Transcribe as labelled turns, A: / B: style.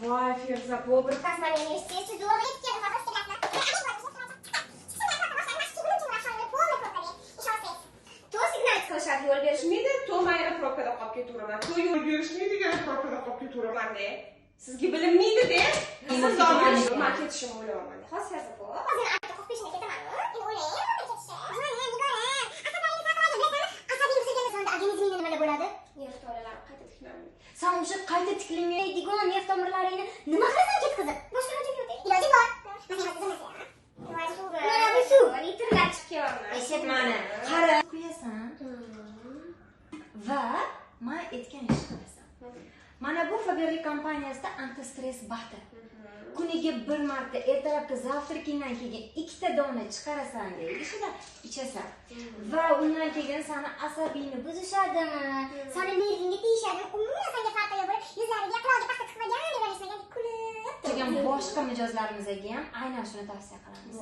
A: Voy, Feruza, bu bir
B: Kosmoniyani eshitish zo'rg'a ketgan xotirasizlarni. To signal chiqarishga yo'l berishmaydi, to mayra probkada qolib ketaveraman. To yo'l berishmaydi, yana probkada qolib ketaveraman-da. Sizga bilinmaydi-da. Men ketishim o'ylayapman. Hozir bu. Hozir aytib qo'yib peshina ketaman. Endi o'ylayman ketishni. Organizmingda nima bo'ladi? Nerv tolalari qayta tiklanadi. Sen o'sha qayta tiklanmaydigan nerv tomirlaringni nima qilasan ketkazib? Boshqa iloji yo'q. Iloji bor. Mana bu suv. Litrlar chiqib kelyapman.
A: Eshitmani. Qara, quyasan. Va men aytgan ish qilasan. Mana bu Faberlic kompaniyasida antistress batter. Kuniga bir marta ertalabki zavtrakingdan keyin 2 ta dona chiqarasan deydi, shunda ichasan. Va undan keyin seni asabingni buzishadimi?
B: Seni nervingga tegishadi. Umuman senga farqi yo'q. Yuzlariga qiladi paxta chiqmagan deb aytishmagan kulib.
A: Boshqa mijozlarimizga ham aynan shuni tavsiya qilamiz.